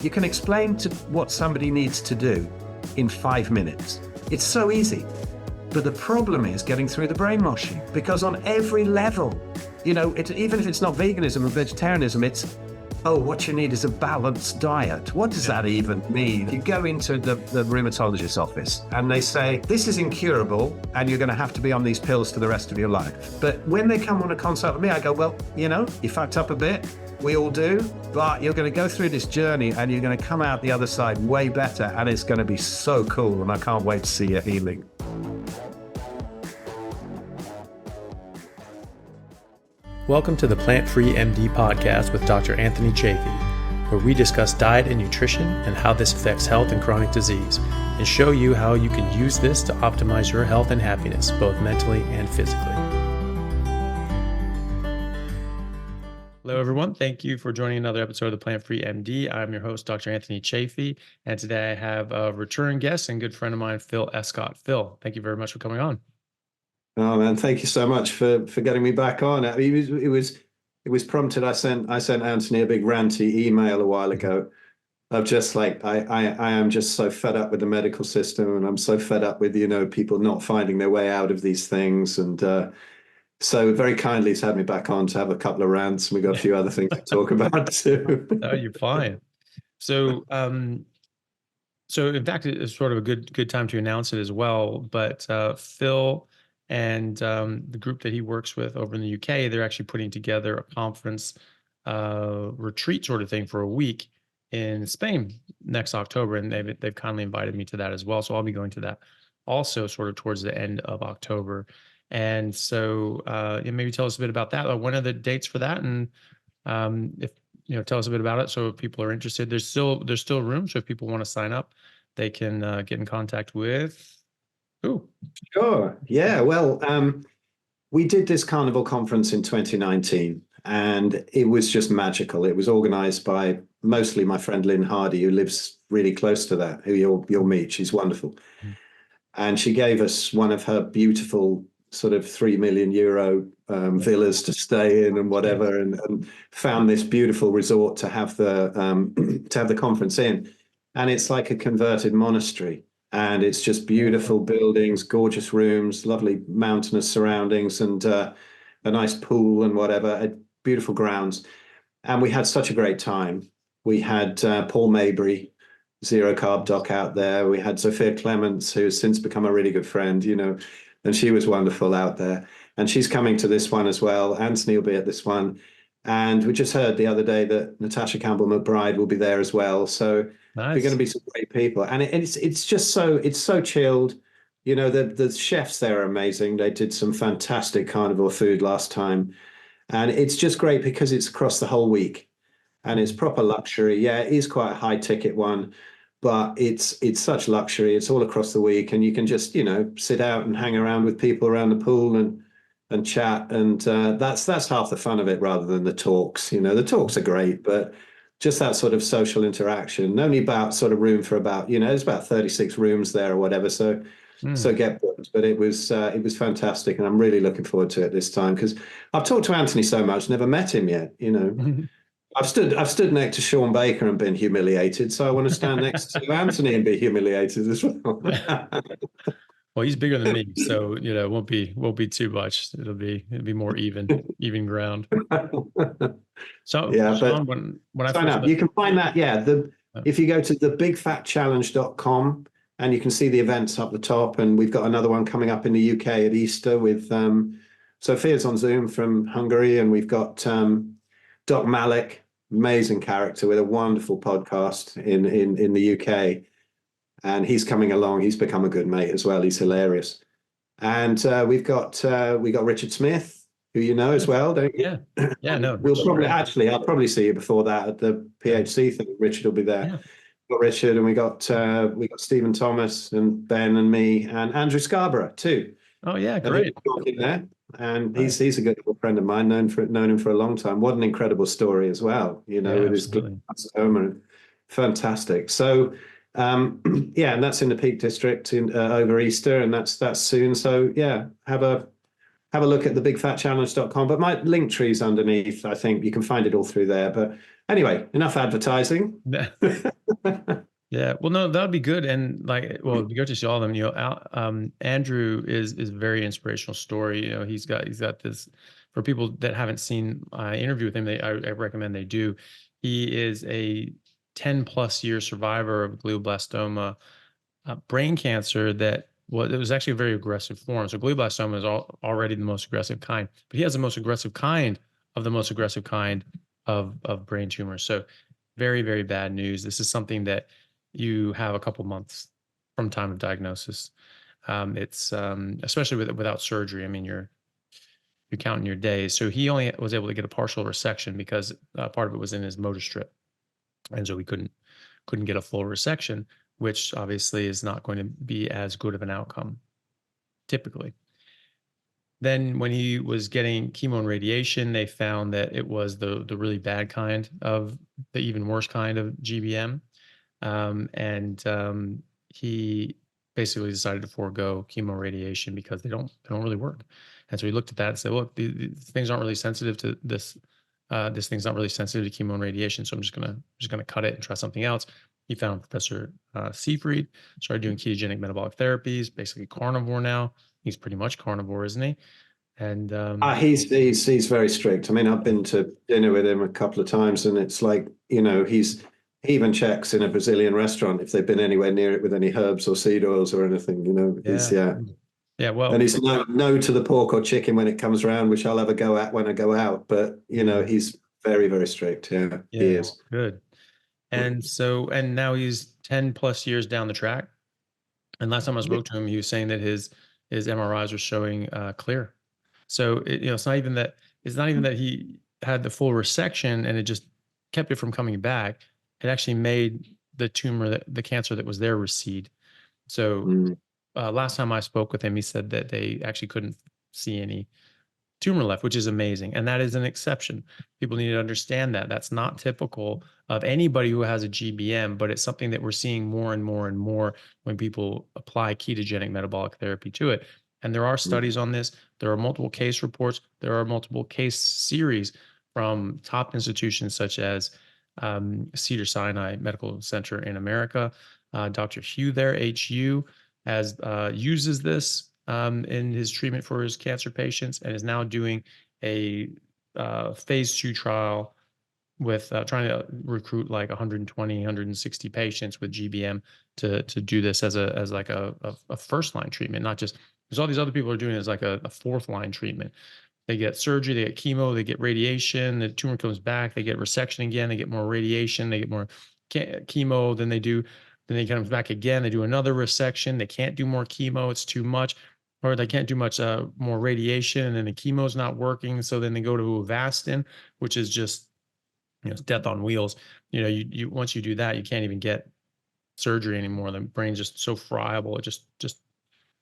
You can explain to what somebody needs to do in 5 minutes. It's so easy. But the problem is getting through the brainwashing, because on every level, even if it's not veganism or vegetarianism, it's, what you need is a balanced diet. What does that even mean? You go into the rheumatologist's office and they say, this is incurable and you're going to have to be on these pills for the rest of your life. But when they come on a consult with me, I go, well, you fucked up a bit. We all do, but you're going to go through this journey and you're going to come out the other side way better, and it's going to be so cool, and I can't wait to see your healing. Welcome to the Plant-Free MD podcast with Dr. Anthony Chaffee, where we discuss diet and nutrition and how this affects health and chronic disease, and show you how you can use this to optimize your health and happiness, both mentally and physically. Hello, everyone. Thank you for joining another episode of the Plant-Free MD. I'm your host, Dr. Anthony Chaffee, and today I have a return guest and good friend of mine, Phil Escott. Phil, thank you very much for coming on. Oh man, thank you so much for getting me back on. I mean, it was prompted. I sent Anthony a big ranty email a while ago of just like I am just so fed up with the medical system, and I'm so fed up with people not finding their way out of these things, and so very kindly he's had me back on to have a couple of rants, and we got a few other things to talk about too. Oh, you're fine. So in fact, it's sort of a good time to announce it as well. But Phil and the group that he works with over in the UK, they're actually putting together a conference retreat sort of thing for a week in Spain next October, and they've kindly invited me to that as well. So I'll be going to that also sort of towards the end of October. And so maybe tell us a bit about that. When are the dates for that? And if tell us a bit about it. So if people are interested, there's still room. So if people want to sign up, they can get in contact with who? Sure. Yeah. Well, we did this Carnivore conference in 2019, and it was just magical. It was organized by mostly my friend Lynn Hardy, who lives really close to that, who you'll meet. She's wonderful. Mm. And she gave us one of her beautiful sort of €3 million villas to stay in and whatever, and found this beautiful resort to have the conference in. And it's like a converted monastery. And it's just beautiful buildings, gorgeous rooms, lovely mountainous surroundings, and a nice pool and whatever, beautiful grounds. And we had such a great time. We had Paul Mabry, Zero Carb Doc, out there. We had Sophia Clements, who has since become a really good friend, and she was wonderful out there. And she's coming to this one as well. Anthony will be at this one. And we just heard the other day that Natasha Campbell-McBride will be there as well. So nice. They're going to be some great people. And it's just so chilled. The chefs there are amazing. They did some fantastic carnivore food last time. And it's just great because it's across the whole week. And it's proper luxury. Yeah, it is quite a high ticket one, but it's such luxury. It's all across the week. And you can just, sit out and hang around with people around the pool and chat. And that's half the fun of it, rather than the talks. The talks are great, but just that sort of social interaction. Only about sort of room for about, there's about 36 rooms there or whatever. So get booked. But it was fantastic, and I'm really looking forward to it this time, because I've talked to Anthony so much, never met him yet. I've stood next to Sean Baker and been humiliated, so I want to stand next to Anthony and be humiliated as well. Well, he's bigger than me, so it won't be too much. It'll be more even ground. So yeah, Sean, but when I sign up, you can find that. Yeah, if you go to thebigfatchallenge.com, and you can see the events up the top, and we've got another one coming up in the UK at Easter with Sophia's on Zoom from Hungary, and we've got Doc Malik, amazing character with a wonderful podcast in the UK. And he's coming along. He's become a good mate as well. He's hilarious. And we got Richard Smith, who you know as well, don't you? Yeah, no. I'll probably see you before that at the PHC thing. Richard will be there. Yeah. Got Richard, and we got Stephen Thomas and Ben and me and Andrew Scarborough too. Oh yeah, great. There. And he's a good friend of mine, known him for a long time. What an incredible story as well, with his glioblastoma. Fantastic. So and that's in the Peak District over Easter, and that's soon. So yeah, have a look at thebigfatchallenge.com. But my link tree's underneath. I think you can find it all through there. But Anyway, enough advertising. Yeah, well, no, that would be good, and like, well, it'd be good to see all of them. You know, Andrew is a very inspirational story. You know, he's got this, for people that haven't seen interview with him, I recommend they do. He is a 10+ year survivor of glioblastoma, brain cancer that it was actually a very aggressive form. So glioblastoma is already the most aggressive kind, but he has the most aggressive kind of the most aggressive kind of brain tumors. So very, very bad news. This is something that you have a couple months from time of diagnosis. It's especially without surgery. I mean, you're counting your days. So he only was able to get a partial resection because part of it was in his motor strip, and so we couldn't get a full resection, which obviously is not going to be as good of an outcome typically. Then when he was getting chemo and radiation, they found that it was the really bad kind of the even worse kind of GBM. And he basically decided to forego chemo radiation because they don't really work. And so he looked at that and said, look, these things aren't really sensitive to this. This thing's not really sensitive to chemo and radiation, so I'm just gonna cut it and try something else. He found Professor Seyfried, started doing ketogenic metabolic therapies, basically carnivore now. He's pretty much carnivore, isn't he? And He's very strict. I mean, I've been to dinner with him a couple of times, and it's like, you know, he even checks in a Brazilian restaurant if they've been anywhere near it with any herbs or seed oils or anything. You know, yeah. Well, and he's no to the pork or chicken when it comes around, which I'll have a go at when I go out. But you know, he's very, very strict. Yeah, he is. Good. And now he's 10+ years down the track. And last time I spoke to him, he was saying that his MRIs were showing clear. So it's not even that he had the full resection and it just kept it from coming back. It actually made the tumor, the cancer that was there, recede. So last time I spoke with him, he said that they actually couldn't see any tumor left, which is amazing. And that is an exception. People need to understand that. That's not typical of anybody who has a GBM, but it's something that we're seeing more and more and more when people apply ketogenic metabolic therapy to it. And there are studies on this. There are multiple case reports. There are multiple case series from top institutions such as Cedars-Sinai Medical Center in America. Dr. Hugh there, HU, uses this in his treatment for his cancer patients, and is now doing a phase 2 trial with trying to recruit like 120, 160 patients with GBM to do this as like a first line treatment, not just because all these other people are doing it as like a fourth line treatment. They get surgery, they get chemo, they get radiation, the tumor comes back, they get resection again, they get more radiation, they get more chemo than they do. Then they comes back again, they do another resection, they can't do more chemo, it's too much, or they can't do much more radiation, and then the chemo is not working. So then they go to Avastin, which is just, it's death on wheels. You once you do that, you can't even get surgery anymore. The brain's just so friable, it just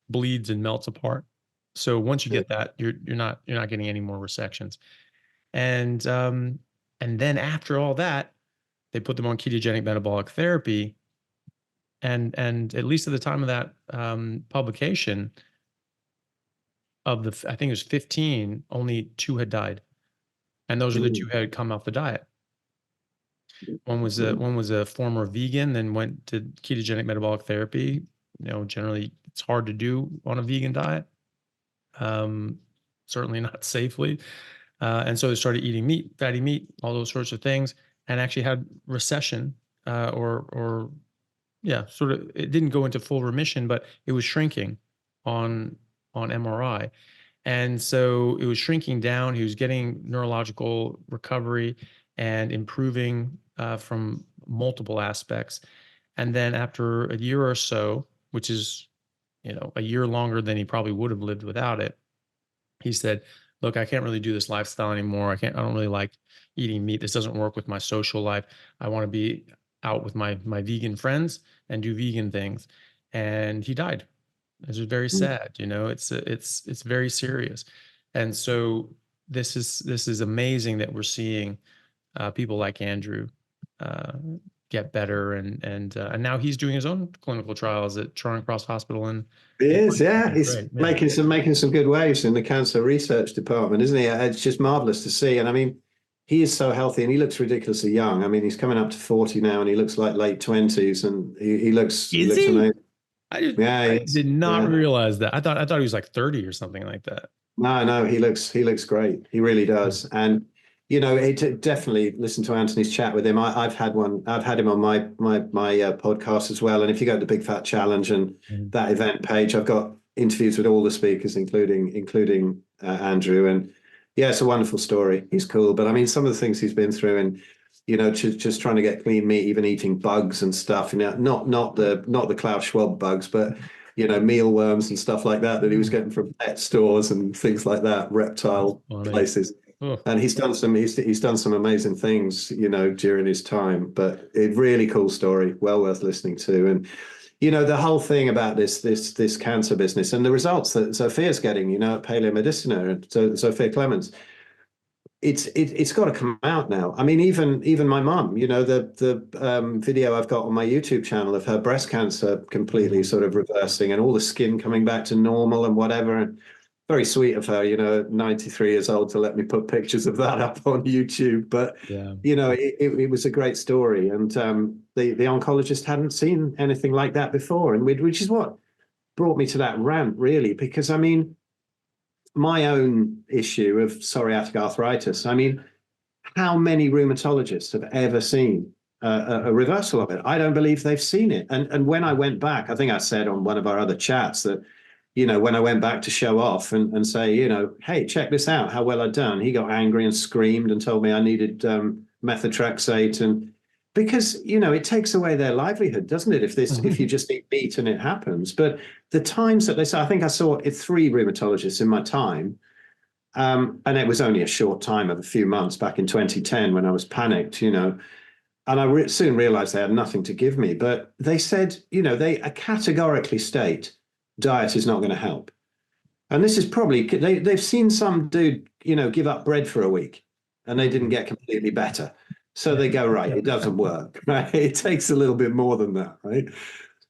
bleeds and melts apart. So once you get that, you're not getting any more resections. And then after all that, they put them on ketogenic metabolic therapy. And at least at the time of that publication, of I think it was 15, only 2 had died. And those are the 2 who had come off the diet. One was a former vegan, then went to ketogenic metabolic therapy. Generally it's hard to do on a vegan diet. Certainly not safely. And so they started eating meat, fatty meat, all those sorts of things, and actually had recession, sort of, it didn't go into full remission, but it was shrinking on MRI. And so it was shrinking down. He was getting neurological recovery and improving from multiple aspects. And then after a year or so, which is, a year longer than he probably would have lived without it, he said, look, I can't really do this lifestyle anymore. I don't really like eating meat. This doesn't work with my social life. I want to be out with my vegan friends and do vegan things. And he died. It's very sad. It's very serious. And so this is amazing that we're seeing people like Andrew get better, and now he's doing his own clinical trials at Charing Cross Hospital. And he is, yeah, he's great, making some good waves in the cancer research department, isn't he? It's just marvelous to see. And I mean, he is so healthy and he looks ridiculously young. I mean, he's coming up to 40 now and he looks like late 20s and he Is looks he? amazing. Yeah, I yes. did not Yeah. realize that. I thought he was like 30 or something like that. No, he looks great. He really Hmm. does. And you know, definitely listen to Anthony's chat with him. I've had him on my podcast as well. And if you go to the Big Fat Challenge and Mhm. that event page, I've got interviews with all the speakers, including Andrew. And yeah, it's a wonderful story. He's cool, but I mean, some of the things he's been through, and you know, just trying to get clean meat, even eating bugs and stuff. You know, not the Klaus Schwab bugs, but you know, mealworms and stuff like that he was getting from pet stores and things like that, That's reptile funny. places. Oh, And he's done some amazing things, you know, during his time. But a really cool story, well worth listening to. And you know, the whole thing about this cancer business and the results that Sophia's getting, you know, at Paleo Medicina and Sophia Clemens, it's got to come out now. I mean, even my mum, you know, the video I've got on my YouTube channel of her breast cancer completely mhm. sort of reversing and all the skin coming back to normal and whatever. And very sweet of her, you know, 93 years old to let me put pictures of that up on YouTube. But Yeah. you know, it was a great story, and the oncologist hadn't seen anything like that before, and which is what brought me to that rant, really, because I mean my own issue of psoriatic arthritis. I mean, how many rheumatologists have ever seen a reversal of it? I don't believe they've seen it. And when I went back, I think I said on one of our other chats that, you know, when I went back to show off and say, you know, hey, check this out, how well I'd done. He got angry and screamed and told me I needed methotrexate and because you know it takes away their livelihood, doesn't it? If you just eat meat and it happens. But the times that they say, I think I saw it 3 rheumatologists in my time, and it was only a short time of a few months back in 2010 when I was panicked, you know. And soon realized they had nothing to give me. But they said, you know, they categorically state diet is not going to help. And this is probably, they've seen some dude, you know, give up bread for a week and they didn't Mhm. get completely better. So they go, right, it doesn't work, right? It takes a little bit more than that, right?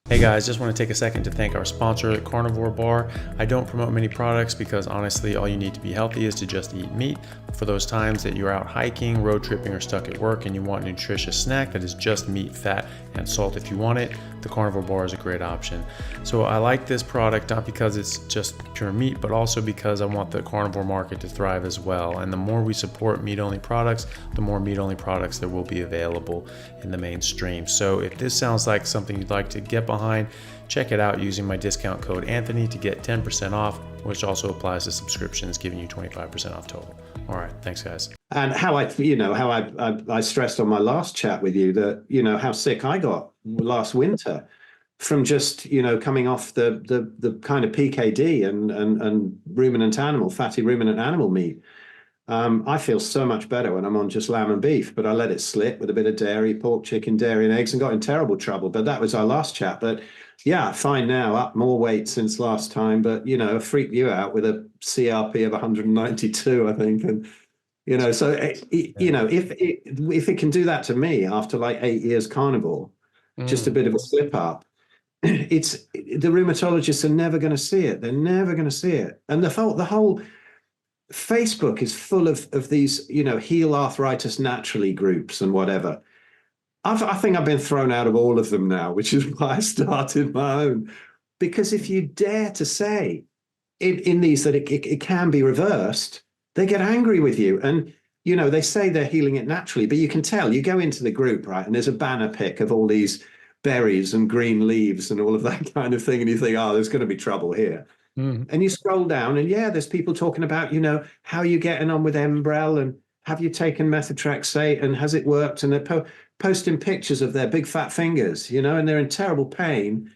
Hey guys, just want to take a second to thank our sponsor, the Carnivore Bar. I don't promote many products because honestly, all you need to be healthy is to just eat meat. For those times that you're out hiking, road tripping, or stuck at work and you want a nutritious snack that is just meat, fat, and salt if you want it, the Carnivore Bar is a great option. So I like this product not because it's just pure meat, but also because I want the carnivore market to thrive as well. And the more we support meat-only products, the more meat-only products there will be available in the mainstream. So if this sounds like something you'd like to get behind, check it out using my discount code Anthony to get 10% off, which also applies to subscriptions, giving you 25% off total. All right, thanks guys. And how I stressed on my last chat with you that, you know, how sick I got last winter from just, you know, coming off the kind of PKD and fatty ruminant animal meat. I feel so much better when I'm on just lamb and beef, but I let it slip with a bit of dairy, pork, chicken, dairy, and eggs, and got in terrible trouble. But that was our last chat. But yeah, fine now, up more weight since last time. But you know, freaked you out with a CRP of 192, I think, and you know, so you Yeah. know, if it can do that to me after like 8 years carnivore, just a Mm. bit of a slip up, it's the rheumatologists are never going to see it. They're never going to see it, and the whole Facebook is full of these, you know, heal arthritis naturally groups and whatever. I think I've been thrown out of all of them now, which is why I started my own. Because if you dare to say in these that it can be reversed, they get angry with you. And, you know, they say they're healing it naturally, but you can tell, you go into the group, right? And there's a banner pic of all these berries and green leaves and all of that kind of thing. And you think, oh, there's going to be trouble here. Mm. And you scroll down, and yeah, there's people talking about, you know, how you getting on with Embrel and have you taken methotrexate and has it worked? And they're posting pictures of their big fat fingers, you know, and they're in terrible pain,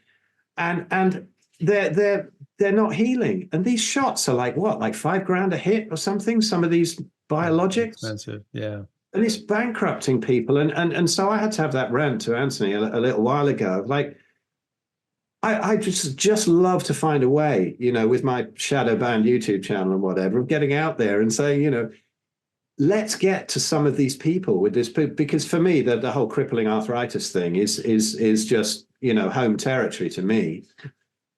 and they're not healing. And these shots are like what, like 5 grand a hit or something? Some of these biologics, Expensive. Yeah. and it's bankrupting people. And so I had to have that rant to Anthony a little while ago, like. I just love to find a way, you know, with my shadow banned YouTube channel and whatever, of getting out there and saying, you know, let's get to some of these people with this, because for me, the whole crippling arthritis thing is just, you know, home territory to me.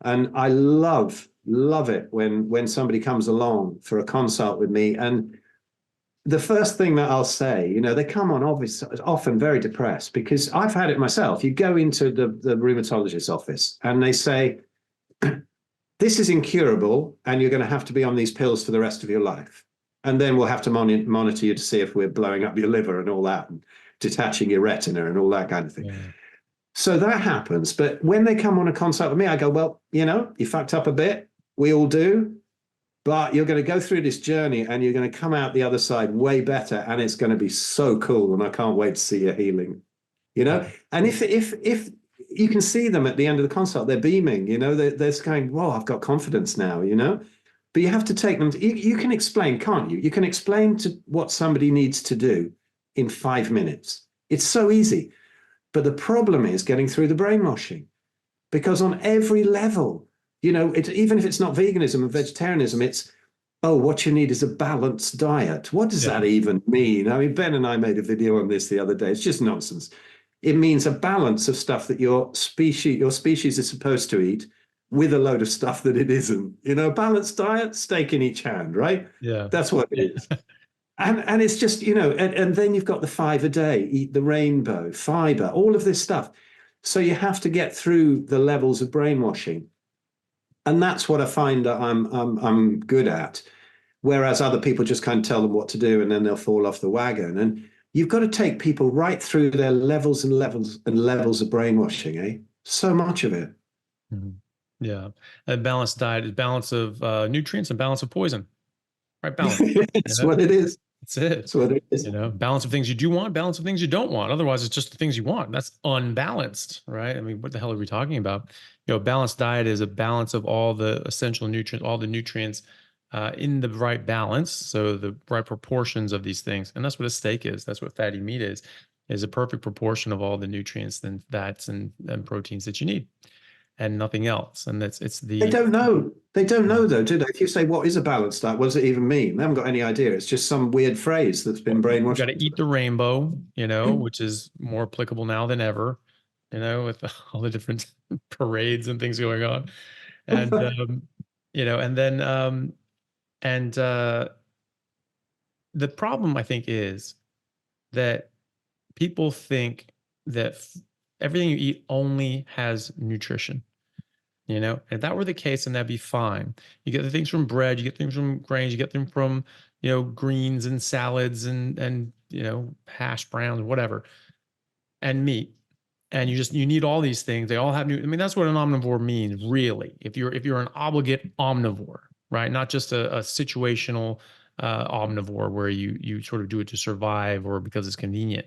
And I love it when somebody comes along for a consult with me and the first thing that I'll say, they come on obviously often very depressed, because I've had it myself. You go into the rheumatologist's office and they say, this is incurable and you're going to have to be on these pills for the rest of your life. And then we'll have to monitor you to see if we're blowing up your liver and all that, and detaching your retina and all that kind of thing. Yeah. So that happens. But when they come on a consult with me, I go, well, you fucked up a bit. We all do. But you're going to go through this journey and you're going to come out the other side way better. And it's going to be so cool. And I can't wait to see your healing, And if you can see them at the end of the consult, they're beaming, they're going, whoa, I've got confidence now, But you have to take them. You can explain, can't you? You can explain to what somebody needs to do in 5 minutes. It's so easy. But the problem is getting through the brainwashing, because on every level, even if it's not veganism and vegetarianism, it's, oh, what you need is a balanced diet. What does that even mean? I mean, Ben and I made a video on this the other day. It's just nonsense. It means a balance of stuff that your species is supposed to eat, with a load of stuff that it isn't. Balanced diet, steak in each hand, right? Yeah. That's what it is. And it's just, and then you've got the 5 a day, eat the rainbow, fiber, all of this stuff. So you have to get through the levels of brainwashing. And that's what I find that I'm good at. Whereas other people just kind of tell them what to do and then they'll fall off the wagon. And you've got to take people right through their levels and levels and levels of brainwashing, eh? So much of it. Mm-hmm. Yeah. A balanced diet is balance of nutrients and balance of poison. Right? Balance. It's what it is. That's it. That's what it is. Balance of things you do want, balance of things you don't want. Otherwise, it's just the things you want. That's unbalanced, right? I mean, what the hell are we talking about? A balanced diet is a balance of all the essential nutrients, all the nutrients in the right balance. So the right proportions of these things. And that's what a steak is. That's what fatty meat is a perfect proportion of all the nutrients and fats and proteins that you need, and nothing else. And they don't know. They don't know, though, do they? If you say, what is a balanced diet? What does it even mean? They haven't got any idea. It's just some weird phrase that's been brainwashed. You got to eat the rainbow, which is more applicable now than ever, with all the different parades and things going on. And, the problem, I think, is that people think that everything you eat only has nutrition. If that were the case, then that'd be fine. You get the things from bread, you get things from grains, you get them from, greens and salads and hash browns, whatever, and meat. And you need all these things. They all have that's what an omnivore means, really. If you're an obligate omnivore, right? Not just a situational omnivore where you sort of do it to survive or because it's convenient.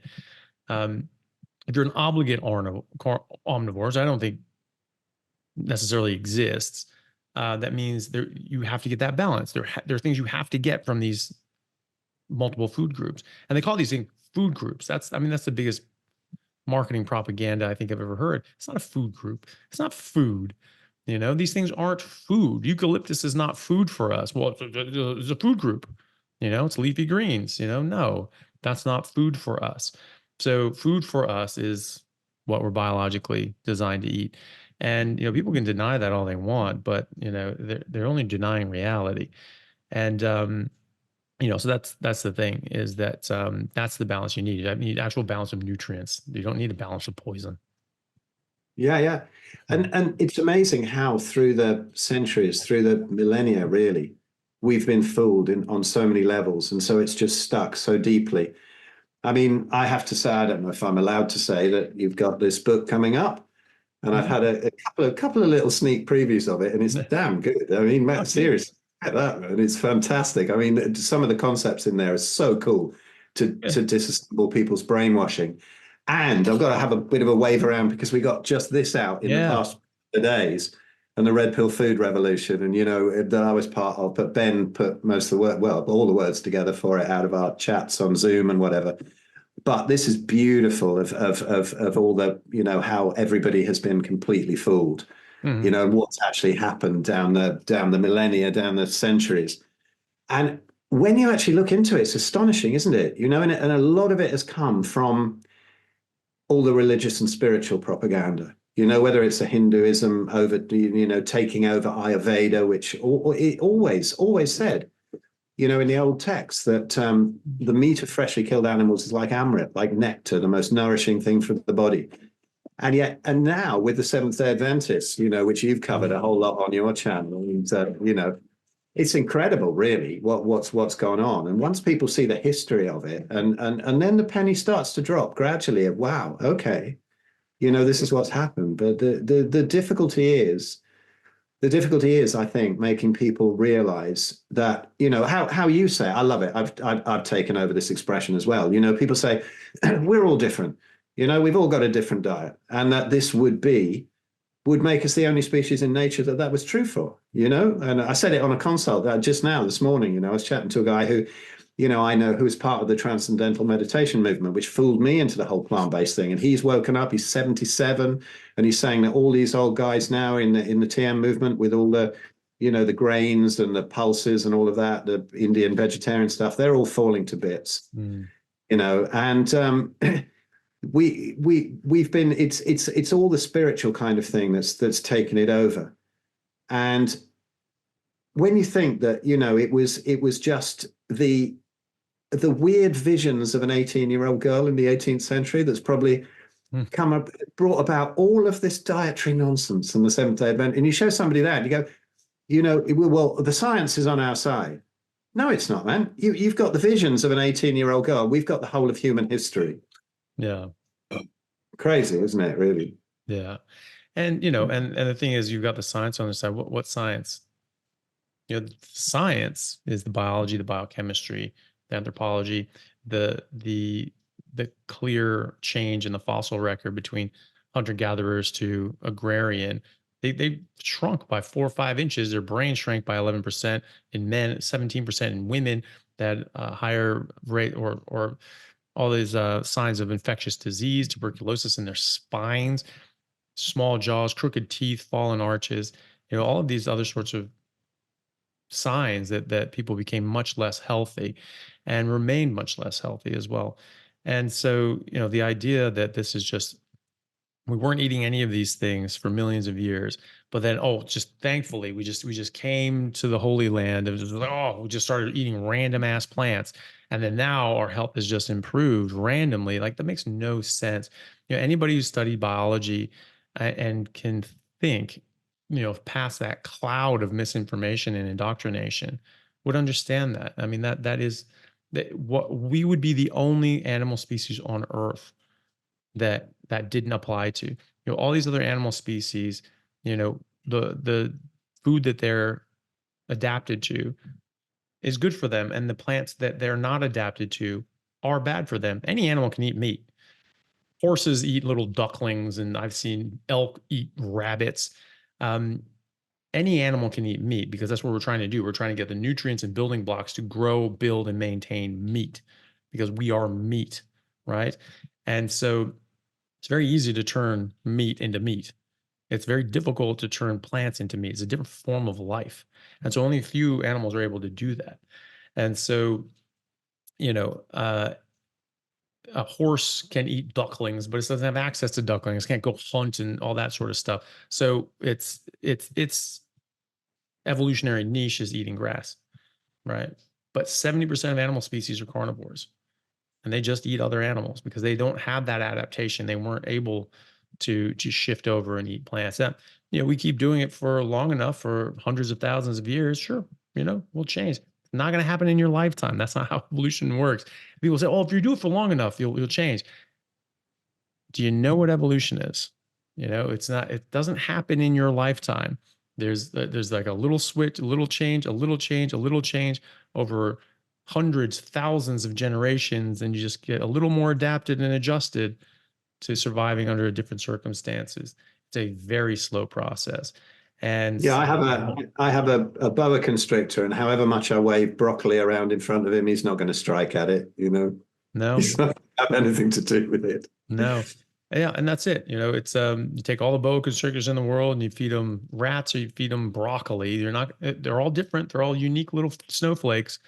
If you're an obligate omnivores, I don't think necessarily exists. That means you have to get that balance. There are things you have to get from these multiple food groups, and they call these things food groups. That's the biggest marketing propaganda I think I've ever heard. It's not a food group. It's not food. These things aren't food. Eucalyptus is not food for us. Well, it's a food group. It's leafy greens. No, that's not food for us. So food for us is what we're biologically designed to eat. And, people can deny that all they want, but, they're only denying reality. And, so that's the thing, is that that's the balance you need. You need actual balance of nutrients. You don't need a balance of poison. Yeah. And it's amazing how through the centuries, through the millennia, really, we've been fooled on so many levels. And so it's just stuck so deeply. I mean, I have to say, I don't know if I'm allowed to say that you've got this book coming up, and I've had a couple of little sneak previews of it, and it's damn good. I mean, Matt, seriously, get that, man. It's fantastic. I mean, some of the concepts in there are so cool to disassemble people's brainwashing. And I've got to have a bit of a wave around, because we got just this out in the past days, and the red pill food revolution, and that I was part of, but Ben put most of the all the words together for it out of our chats on Zoom and whatever. But this is beautiful of all the, how everybody has been completely fooled, what's actually happened down the millennia, down the centuries. And when you actually look into it, it's astonishing, isn't it? And a lot of it has come from all the religious and spiritual propaganda, whether it's a Hinduism over, taking over Ayurveda, which it always said, in the old text that the meat of freshly killed animals is like amrit, like nectar, the most nourishing thing for the body. And now with the Seventh-day Adventists, which you've covered a whole lot on your channel, and it's incredible, really, what's going on. And once people see the history of it, and then the penny starts to drop gradually of, wow, okay, this is what's happened. But the difficulty is, I think, making people realize that, how you say it, I love it. I've taken over this expression as well. People say we're all different. We've all got a different diet, and that this would make us the only species in nature that was true for. And I said it on a consult just now this morning. I was chatting to a guy who, I know, who is part of the transcendental meditation movement, which fooled me into the whole plant-based thing. And he's woken up, he's 77, and he's saying that all these old guys now in the TM movement with all the, the grains and the pulses and all of that, the Indian vegetarian stuff, they're all falling to bits. And we've been, it's all the spiritual kind of thing that's taken it over. And when you think that, it was just the weird visions of an 18-year-old girl in the 18th century that's probably brought about all of this dietary nonsense and the Seventh-day Advent. And you show somebody that, you go, well, the science is on our side. No, it's not, man. You've got the visions of an 18-year-old girl. We've got the whole of human history. Yeah. Crazy, isn't it, really? Yeah. And, and the thing is, you've got the science on the side. What science? Science is the biology, the biochemistry, the anthropology, the clear change in the fossil record between hunter-gatherers to agrarian. They shrunk by 4 or 5 inches. Their brain shrank by 11% in men, 17% in women. That higher rate or all these signs of infectious disease, tuberculosis in their spines, small jaws, crooked teeth, fallen arches, all of these other sorts of signs that people became much less healthy and remained much less healthy as well. And so, the idea that this is just, we weren't eating any of these things for millions of years, but then, just thankfully, we just came to the Holy Land and we just started eating random ass plants. And then now our health has just improved randomly. Like, that makes no sense. Anybody who studied biology and can think, past that cloud of misinformation and indoctrination would understand that. I mean, that is what we would be the only animal species on Earth that didn't apply to. All these other animal species, the food that they're adapted to is good for them, and the plants that they're not adapted to are bad for them. Any animal can eat meat. Horses eat little ducklings, and I've seen elk eat rabbits. Any animal can eat meat because that's what we're trying to do. We're trying to get the nutrients and building blocks to grow, build, and maintain meat because we are meat, right? And so it's very easy to turn meat into meat. It's very difficult to turn plants into meat. It's a different form of life. And so only a few animals are able to do that. And so, a horse can eat ducklings, but it doesn't have access to ducklings. It can't go hunt and all that sort of stuff. So its evolutionary niche is eating grass, right? But 70% of animal species are carnivores, and they just eat other animals because they don't have that adaptation. They weren't able to shift over and eat plants. That, we keep doing it for long enough, for hundreds of thousands of years. Sure, we'll change. It's not going to happen in your lifetime. That's not how evolution works. People say, if you do it for long enough, you'll change. Do you know what evolution is? It's not, it doesn't happen in your lifetime. There's like a little switch, a little change, a little change, a little change over hundreds, thousands of generations. And you just get a little more adapted and adjusted to surviving under different circumstances. It's a very slow process. And yeah, I have a boa constrictor, and however much I wave broccoli around in front of him, he's not going to strike at it. No, he's not have anything to do with it. No. Yeah, and that's it. It's you take all the boa constrictors in the world and you feed them rats or you feed them broccoli. They're all different. They're all unique little snowflakes,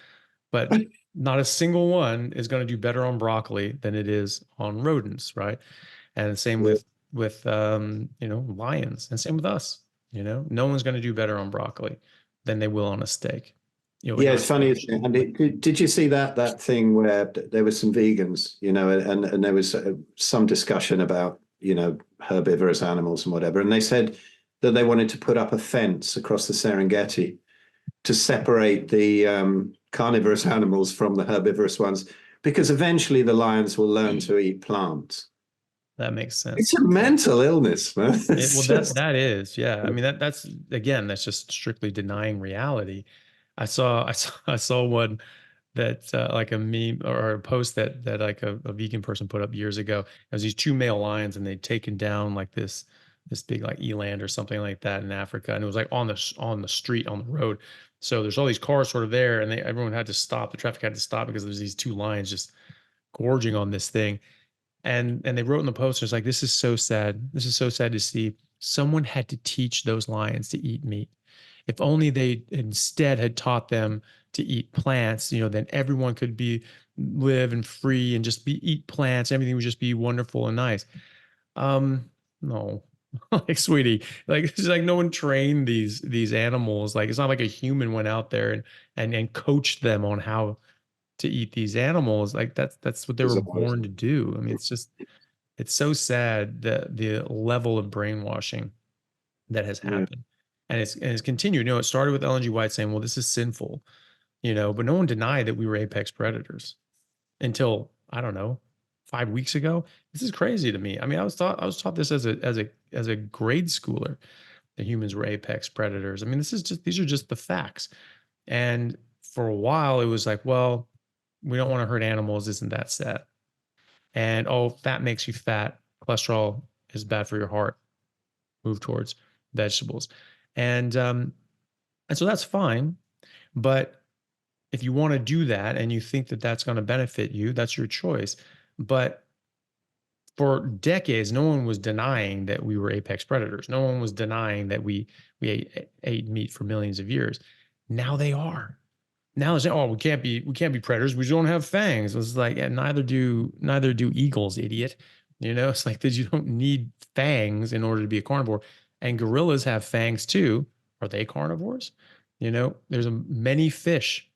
but not a single one is going to do better on broccoli than it is on rodents, right? And the same with lions, and same with us. No one's going to do better on broccoli than they will on a steak. you know, in Yeah, our it's funny, isn't it? And did you see that thing where there were some vegans, and there was some discussion about, herbivorous animals and whatever, and they said that they wanted to put up a fence across the Serengeti to separate the carnivorous animals from the herbivorous ones, because eventually the lions will learn to eat plants. That makes It's sense. a mental illness, man. Well, It's just that is, yeah. I mean, that's again, that's just strictly denying reality. I saw one that like a meme or a post that like a vegan person put up years ago. It was these two male lions, and they'd taken down like this big like eland or something like that in Africa, and it was like on the street on the road. So there's all these cars sort of there, and everyone had to stop. The traffic had to stop because there's these two lions just gorging on this thing. And they wrote in the posters like, this is so sad. This is so sad to see. Someone had to teach those lions to eat meat. If only they instead had taught them to eat plants, then everyone could live and free and just eat plants. Everything would just be wonderful and nice. No, like sweetie, like it's like no one trained these animals. Like it's not like a human went out there and coached them on how to eat these animals. Like that's what they were born to do. I mean, it's so sad that the level of brainwashing that has yeah, happened. And it's continued. It started with Ellen G. White saying, well, this is sinful, but no one denied that we were apex predators until, I don't know, 5 weeks ago. This is crazy to me. I mean, I was taught this as a grade schooler that humans were apex predators. I mean, these are just the facts. And for a while it was like, well, we don't want to hurt animals. Isn't that sad? And oh, fat makes you fat. Cholesterol is bad for your heart. Move towards vegetables. And so that's fine. But if you want to do that and you think that that's going to benefit you, that's your choice. But for decades, no one was denying that we were apex predators. No one was denying that we ate meat for millions of years. Now they are. Now they're saying, "Oh, we can't be predators. We don't have fangs." It's like, yeah, neither do eagles, idiot. It's like that you don't need fangs in order to be a carnivore. And gorillas have fangs too. Are they carnivores? There's many fish.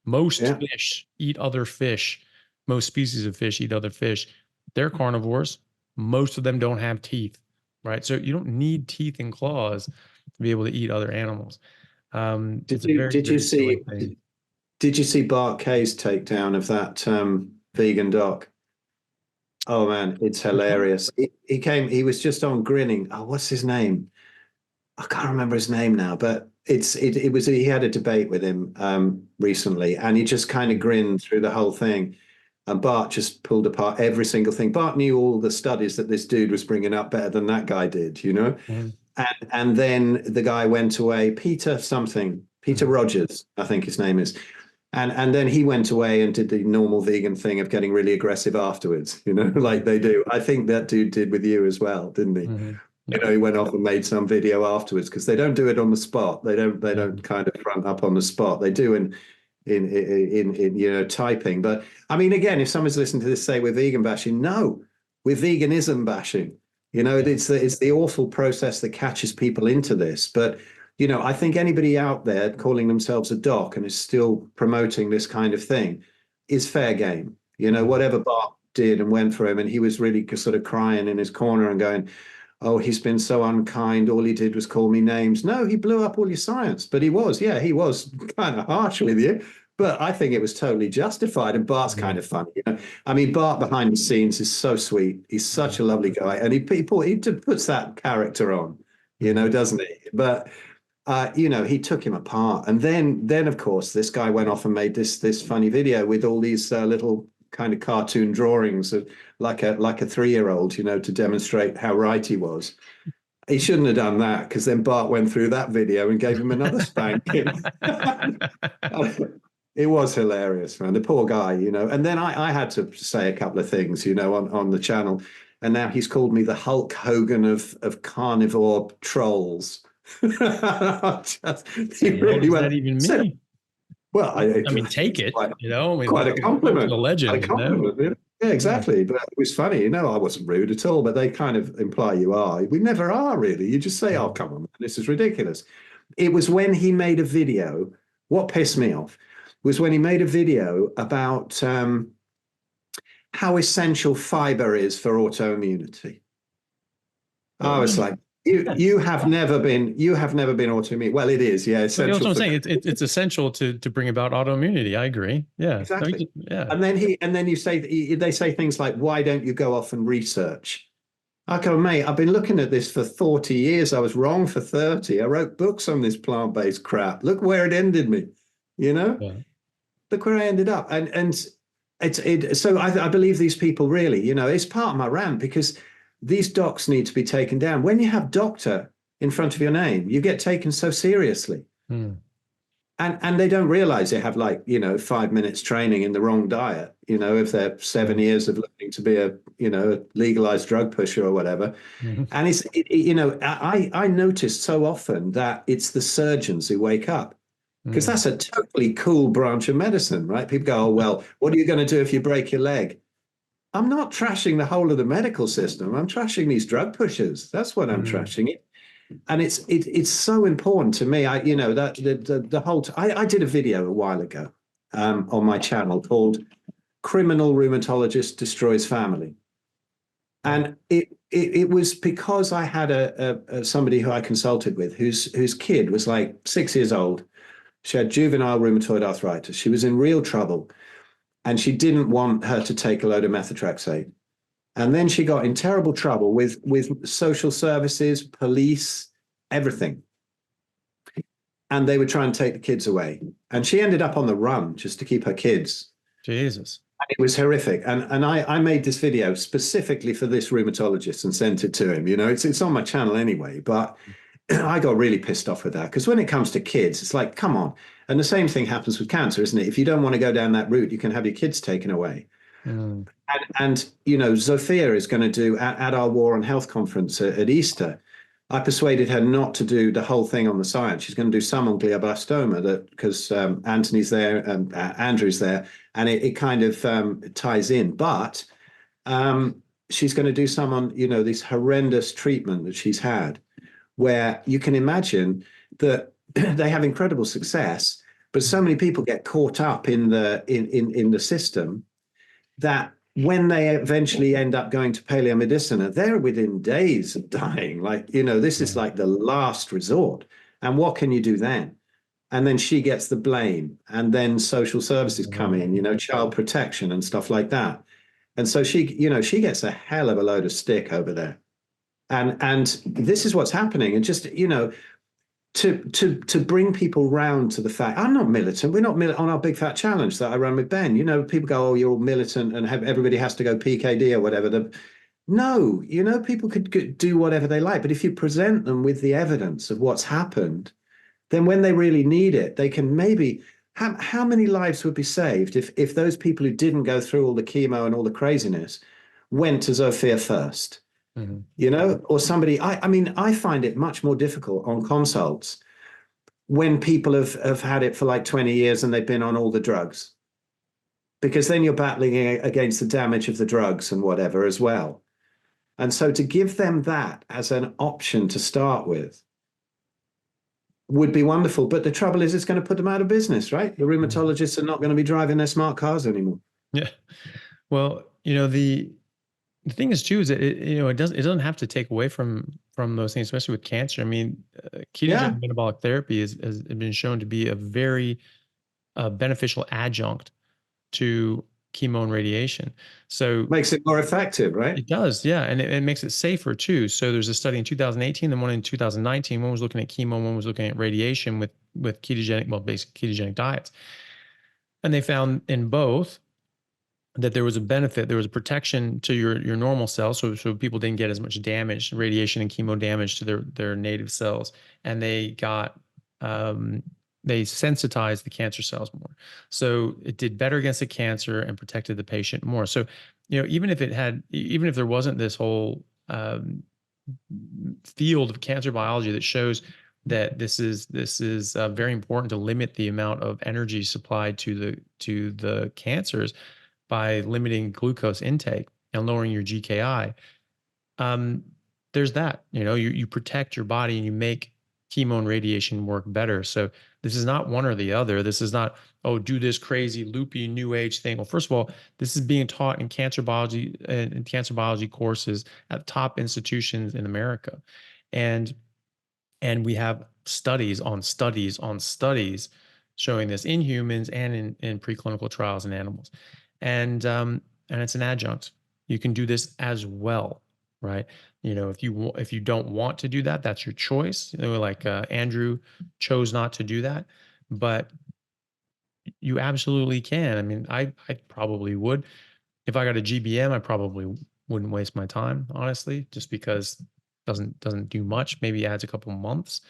Most yeah, fish eat other fish. Most species of fish eat other fish. They're carnivores. Most of them don't have teeth, right? So you don't need teeth and claws to be able to eat other animals. Did It's a you very, did you very silly see thing. did you see Bart Kay's takedown of that vegan doc? Oh man, it's Which one? hilarious. He was just on grinning. Oh, what's his name? I can't remember his name now, but it was he had a debate with him recently, and he just kind of grinned through the whole thing. And Bart just pulled apart every single thing. Bart knew all the studies that this dude was bringing up better than that guy did. Mhm, And then the guy went away, Peter something, Peter mhm, Rogers, I think his name is. And then he went away and did the normal vegan thing of getting really aggressive afterwards, like mhm, they do. I think that dude did with you as well, didn't he? mhm. Yep. He went off and made some video afterwards, because they don't do it on the spot. They don't Mhm, kind of front up on the spot. They do in typing. But I mean, again, if someone's listening to this, say we're vegan bashing, no, we're veganism bashing. yeah. It's the awful process that catches people into this. But I think anybody out there calling themselves a doc and is still promoting this kind of thing is fair game. Mhm, Whatever Bart did and went for him, and he was really sort of crying in his corner and going, "Oh, he's been so unkind. All he did was call me names." No, he blew up all your science, but he was kind of harsh with you. But I think it was totally justified. And Bart's kind mhm, of funny. I mean, Bart behind the scenes is so sweet. He's such mhm, a lovely guy, and he puts that character on, mhm, doesn't he? But he took him apart, and then of course this guy went off and made this funny video with all these little kind of cartoon drawings of like a 3-year-old, to demonstrate how right he was. He shouldn't have done that, because then Bart went through that video and gave him another spanking. It was hilarious, man. The poor guy. And then I had to say a couple of things, on the channel. And now he's called me the Hulk Hogan of carnivore trolls. He The hell really does that went. even Said, mean? well, I mean, take it's it, quite, I mean, quite a welcome to the compliment. Quite legend, a compliment. Yeah, Yeah. exactly. But it was funny. I wasn't rude at all, but they kind of imply you are. We never are, really. You just say, "Oh, Mhm, come on, this is ridiculous." It was when he made a video what pissed me off was when he made a video about how essential fiber is for autoimmunity. I was like, you have never been autoimmune. Well, it is, yeah, But you know essential what I'm for saying? It's essential to bring about autoimmunity. I agree. Yeah. No, exactly. yeah. And then you say they say things like, why don't you go off and research? I go, mate, I've been looking at this for 40 years. I was wrong for 30. I wrote books on this plant-based crap. Look where it ended me, you know? Yeah. Look where I ended up. And so I believe these people really, you know, it's part of my rant because these docs need to be taken down. When you have doctor in front of your name, you get taken so seriously. Hmm. And they don't realize they have, like, you know, 5 minutes training in the wrong diet, you know, if they're 7 years of looking to be a, you know, a legalized drug pusher or whatever. Mhm. And you know, I noticed so often that it's the surgeons who wake up, because Mm. that's a totally cool branch of medicine, right? People go, oh, well, what are you going to do if you break your leg? I'm not trashing the whole of the medical system. I'm trashing these drug pushers. That's what I'm Mm. trashing. And it's so important to me. I, you know, that the whole I did a video a while ago on my channel called "Criminal Rheumatologist Destroys Family," and it was because I had a somebody who I consulted with whose kid was like 6 years old. She had juvenile rheumatoid arthritis. She was in real trouble, and she didn't want her to take a load of methotrexate. And then she got in terrible trouble with social services, police, everything. And they would try and take the kids away. And she ended up on the run just to keep her kids. Jesus. It was horrific. And I made this video specifically for this rheumatologist and sent it to him. You know, it's on my channel anyway, but I got really pissed off with that because when it comes to kids, it's like, come on. And the same thing happens with cancer, isn't it? If you don't want to go down that route, you can have your kids taken away. Mm. And you know, Zofia is going to do at our War on Health conference at Easter. I persuaded her not to do the whole thing on the science. She's going to do some on glioblastoma that because Anthony's there and Andrew's there, and it kind of ties in. But she's going to do some on, you know, this horrendous treatment that she's had, where you can imagine that they have incredible success, but so many people get caught up in the system that when they eventually end up going to paleomedicina, they're within days of dying. Like, you know, this is like the last resort. And what can you do then? And then she gets the blame. And then social services come in, you know, child protection and stuff like that. And so she, you know, she gets a hell of a load of stick over there. And this is what's happening. And just, you know, to bring people round to the fact I'm not militant. We're not militant on our big fat challenge that I run with Ben. You know, people go, "Oh, you're all militant, and everybody has to go PKD or whatever." No, you know, people could do whatever they like, but if you present them with the evidence of what's happened, then when they really need it, they can maybe. How many lives would be saved if those people who didn't go through all the chemo and all the craziness went to Zofia first? Mm-hmm. You know, or somebody. I mean, I find it much more difficult on consults when people have had it for like 20 years and they've been on all the drugs, because then you're battling against the damage of the drugs and whatever as well. And so to give them that as an option to start with would be wonderful. But the trouble is, it's going to put them out of business, right? The rheumatologists are not going to be driving their smart cars anymore. Yeah. Well, you know, the thing is too is that you know, it doesn't have to take away from those things, especially with cancer. I mean, ketogenic metabolic therapy has been shown to be a very beneficial adjunct to chemo and radiation. So Makes it more effective, right? it does, yeah, and it makes it safer too. So there's a study in 2018 and one in 2019. One was looking at chemo, one was looking at radiation with ketogenic, well, basic ketogenic diets, and they found in both that there was a benefit, there was a protection to your normal cells, so people didn't get as much damage, radiation and chemo damage to their native cells, and they got they sensitized the cancer cells more, so it did better against the cancer and protected the patient more. So, you know, even if there wasn't this whole field of cancer biology that shows that this is very important to limit the amount of energy supplied to the cancers by limiting glucose intake and lowering your GKI. There's that, you know, you protect your body and you make chemo and radiation work better. So This is not one or the other. This is not, oh, do this crazy loopy new age thing. Well, first of all, this is being taught in cancer biology courses at top institutions in America. And we have studies on studies on studies showing this in humans and in preclinical trials in animals. And it's an adjunct. You can do this as well, right? If you don't want to do that, that's your choice. Like Andrew chose not to do that, but you absolutely can. I mean, I probably would. If I got a GBM, I probably wouldn't waste my time, honestly, just because it doesn't do much. Maybe adds a couple months,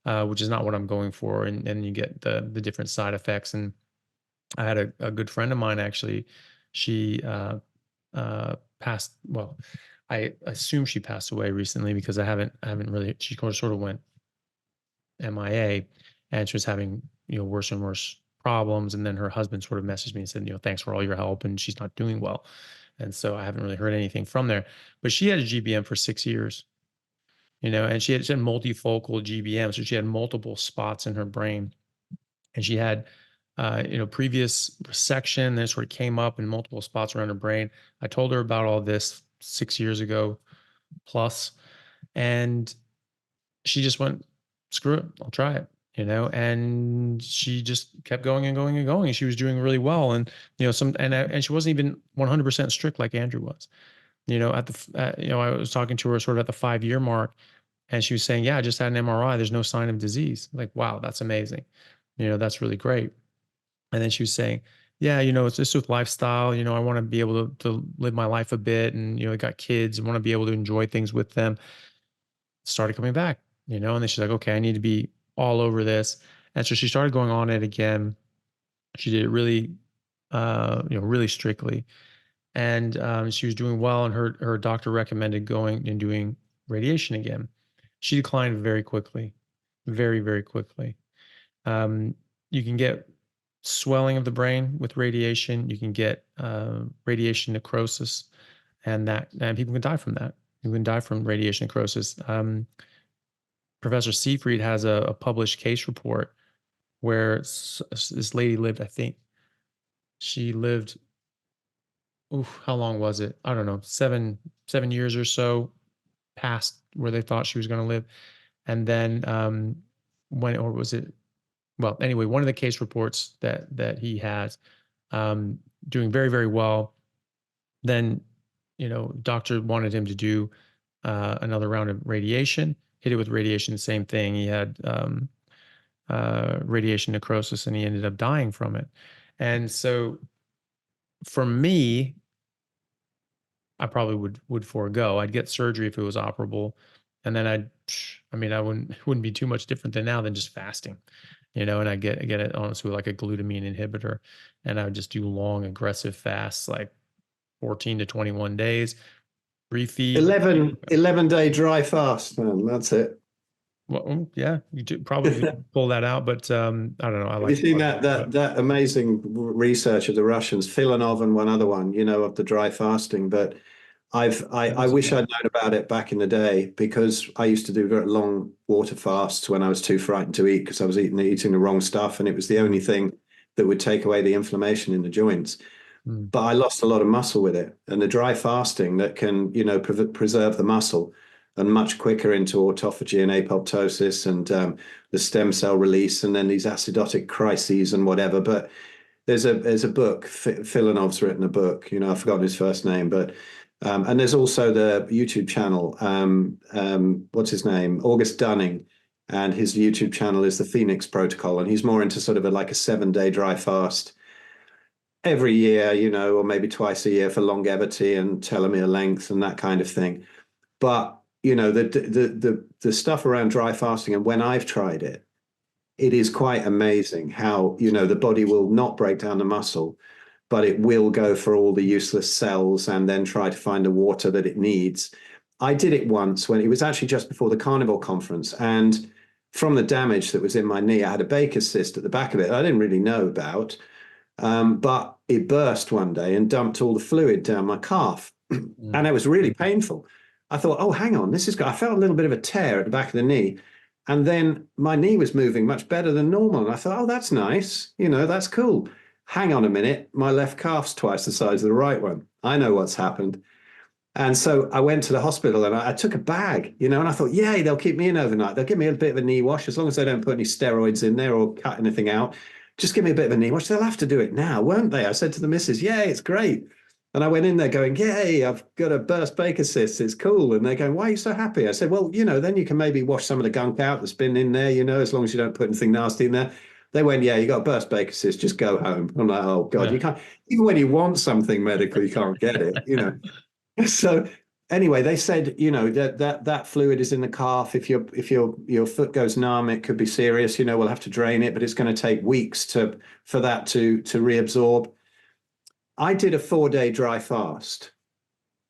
which is not what I'm going for. And you get the different side effects. And I had a good friend of mine, actually. She passed. Well, I assume she passed away recently because I haven't really. She sort of went MIA, and she was having worse and worse problems. And then her husband sort of messaged me and said, thanks for all your help, and she's not doing well. And so I haven't really heard anything from there. But she had a GBM for 6 years, and she had multifocal GBM, so she had multiple spots in her brain, and she had previous resection that sort of came up in multiple spots around her brain. I told her about all this 6 years ago plus, and she just went, screw it, I'll try it, and she just kept going and going and going. And she was doing really well. And, and she wasn't even 100% strict like Andrew was, I was talking to her sort of at the 5-year mark, and she was saying, yeah, I just had an MRI. There's no sign of disease. Like, wow, that's amazing. That's really great. And then she was saying, yeah, it's just with lifestyle, I want to be able to live my life a bit. And, I got kids and want to be able to enjoy things with them. Started coming back, and then she's like, okay, I need to be all over this. And so she started going on it again. She did it really, really strictly. And she was doing well. And her doctor recommended going and doing radiation again. She declined very quickly, very, very quickly. You can get swelling of the brain with radiation. You can get radiation necrosis, and people can die from that. You can die from radiation necrosis. Professor Seifried has a published case report where this lady lived, I think she lived, how long was it? I don't know, 7 years or so past where they thought she was going to live. And then or was it? Well, anyway, one of the case reports that he has, doing very, very well. Then, doctor wanted him to do another round of radiation, hit it with radiation, same thing. He had radiation necrosis, and he ended up dying from it. And so for me, I probably would forego. I'd get surgery if it was operable. And then I wouldn't be too much different than now than just fasting, and I get it honestly like a glutamine inhibitor, and I would just do long aggressive fasts, like 14 to 21 days, refeed. 11-day dry fast, man. That's it. Well, yeah, you probably pull that out, but I don't know. Have you seen that amazing research of the Russians, Filanov and one other one, of the dry fasting? But I wish I'd known about it back in the day, because I used to do very long water fasts when I was too frightened to eat, because I was eating the wrong stuff, and it was the only thing that would take away the inflammation in the joints. But I lost a lot of muscle with it, and the dry fasting that can, preserve the muscle and much quicker into autophagy and apoptosis and the stem cell release, and then these acidotic crises and whatever. But there's a book, Filanov's written a book, I've forgotten his first name, but and there's also the YouTube channel, what's his name? August Dunning, and his YouTube channel is the Phoenix Protocol, and he's more into sort of like a 7-day dry fast every year, or maybe twice a year for longevity and telomere length and that kind of thing. But the stuff around dry fasting, and when I've tried it, it is quite amazing how, the body will not break down the muscle, but it will go for all the useless cells and then try to find the water that it needs. I did it once when it was actually just before the Carnivore conference, and from the damage that was in my knee, I had a Baker's cyst at the back of it I didn't really know about, but it burst one day and dumped all the fluid down my calf, and it was really painful. I thought, oh, hang on, I felt a little bit of a tear at the back of the knee. And then my knee was moving much better than normal. And I thought, oh, that's nice. That's cool. Hang on a minute. My left calf's twice the size of the right one. I know what's happened. And so I went to the hospital and I took a bag, and I thought, yay, they'll keep me in overnight. They'll give me a bit of a knee wash as long as they don't put any steroids in there or cut anything out. Just give me a bit of a knee wash. They'll have to do it now, won't they? I said to the missus, yay, it's great. And I went in there going, yay, I've got a burst Baker cyst. It's cool. And they're going, why are you so happy? I said, well, then you can maybe wash some of the gunk out that's been in there, as long as you don't put anything nasty in there. They went, yeah, you got a burst Baker cyst, just go home. I'm like, oh God, You can't, even when you want something medical, you can't get it, So anyway, they said, that fluid is in the calf. If your foot goes numb, it could be serious. We'll have to drain it, but it's going to take weeks for that to reabsorb. I did a 4-day dry fast,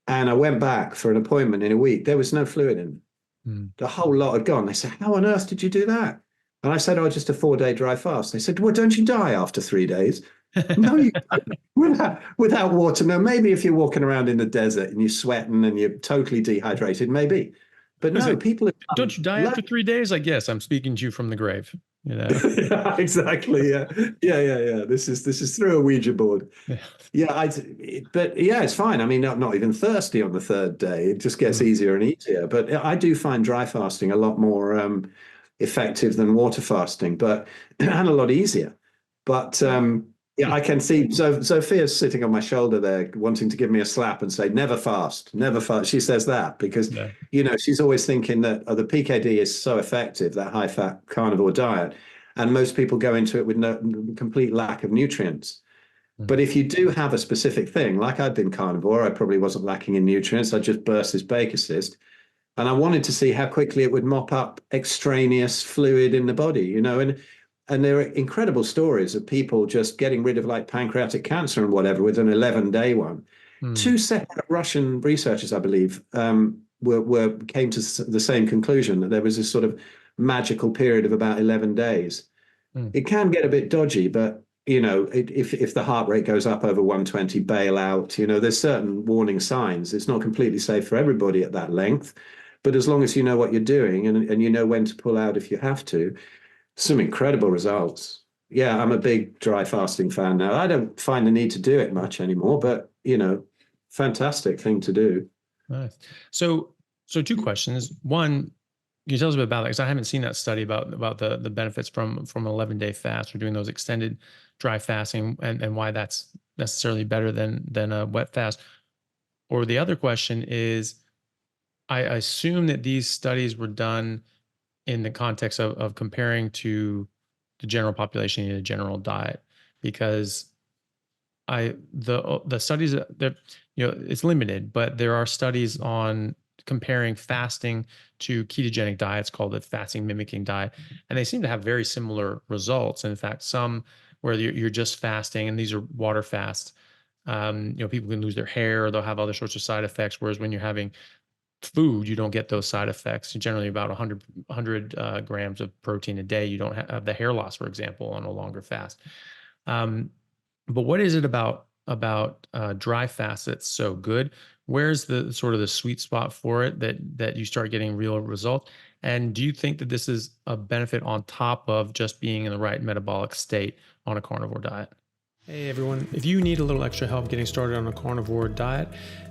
and I went back for an appointment in a week. There was no fluid in it. The whole lot had gone. They said, how on earth did you do that? And I said, oh, just a 4-day dry fast. They said, well, don't you die after 3 days? No, you don't. Without water. No, maybe if you're walking around in the desert and you're sweating and you're totally dehydrated, maybe. But no, people. Don't you die after 3 days? I guess I'm speaking to you from the grave. Yeah, exactly. Yeah. This is through a Ouija board. But it's fine. I mean, not even thirsty on the 3rd day. It just gets easier and easier. But I do find dry fasting a lot more effective than water fasting, and a lot easier. But I can see. So Sophia's sitting on my shoulder there, wanting to give me a slap and say, "Never fast, never fast." She says that because she's always thinking that the PKD is so effective, that high-fat carnivore diet, and most people go into it with no complete lack of nutrients. But if you do have a specific thing, like I'd been carnivore, I probably wasn't lacking in nutrients. I just burst this Baker cyst, and I wanted to see how quickly it would mop up extraneous fluid in the body, And there are incredible stories of people just getting rid of like pancreatic cancer and whatever with an 11-day one. 2 separate Russian researchers, I believe, came to the same conclusion, that there was this sort of magical period of about 11 days. It can get a bit dodgy, but if the heart rate goes up over 120, bail out. There's certain warning signs. It's not completely safe for everybody at that length, but as long as you know what you're doing and you know when to pull out if you have to. Some incredible results. Yeah, I'm a big dry fasting fan now. I don't find the need to do it much anymore, but fantastic thing to do. Nice. So 2 questions. One, can you tell us a bit about that? Because I haven't seen that study about the benefits from 11-day fast or doing those extended dry fasting, and why that's necessarily better than a wet fast. Or the other question is, I assume that these studies were done in the context of comparing to the general population in a general diet, because the studies that it's limited, but there are studies on comparing fasting to ketogenic diets called the fasting mimicking diet, and they seem to have very similar results. In fact, some where you're just fasting, and these are water fasts, people can lose their hair, or they'll have other sorts of side effects, whereas when you're having food, you don't get those side effects. Generally about 100 grams of protein a day. You don't have the hair loss, for example, on a longer fast. But what is it about dry fast that's so good? Where's the sort of the sweet spot for it that you start getting real results? And do you think that this is a benefit on top of just being in the right metabolic state on a carnivore diet? Hey everyone, if you need a little extra help getting started on a carnivore diet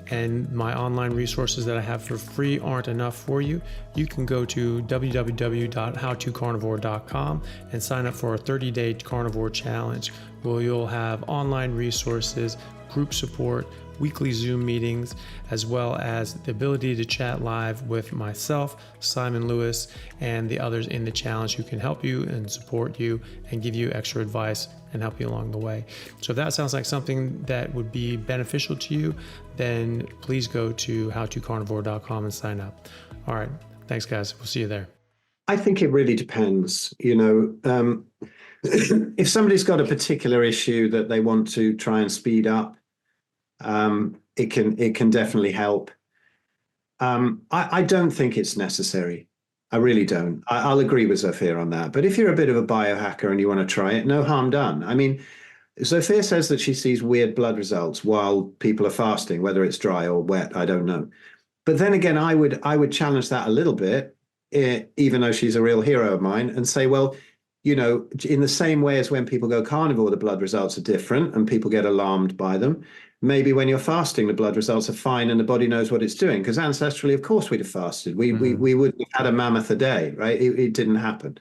and my online resources that I have for free aren't enough for you, you can go to www.howtocarnivore.com and sign up for a 30-day carnivore challenge, where you'll have online resources, group support, weekly Zoom meetings, as well as the ability to chat live with myself, Simon Lewis, and the others in the challenge who can help you and support you and give you extra advice and help you along the way. So if that sounds like something that would be beneficial to you, then please go to howtocarnivore.com and sign up. All right. Thanks, guys. We'll see you there. I think it really depends. If somebody's got a particular issue that they want to try and speed up, it can definitely help. I don't think it's necessary. I really don't. I'll agree with Sophia on that. But if you're a bit of a biohacker and you want to try it, no harm done. I mean, Sophia says that she sees weird blood results while people are fasting, whether it's dry or wet, I don't know. But then again, I would challenge that a little bit. even though she's a real hero of mine, and say, well, in the same way as when people go carnivore, the blood results are different and people get alarmed by them. Maybe when you're fasting, the blood results are fine and the body knows what it's doing. Because ancestrally, of course, we'd have fasted. We would have had a mammoth a day, right? It didn't happen.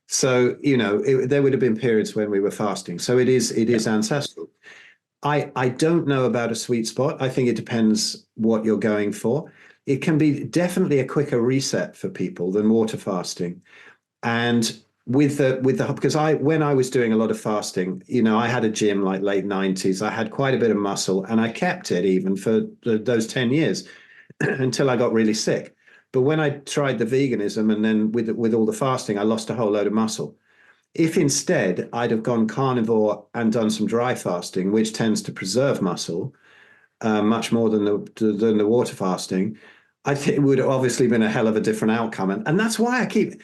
So, there would have been periods when we were fasting. So it is ancestral. I don't know about a sweet spot. I think it depends what you're going for. It can be definitely a quicker reset for people than water fasting. And because when I was doing a lot of fasting, I had a gym like late 90s. I had quite a bit of muscle and I kept it even for those 10 years until I got really sick. But when I tried the veganism and then with all the fasting, I lost a whole load of muscle. If instead I'd have gone carnivore and done some dry fasting, which tends to preserve muscle much more than the water fasting, I think it would have obviously been a hell of a different outcome. And that's why I keep,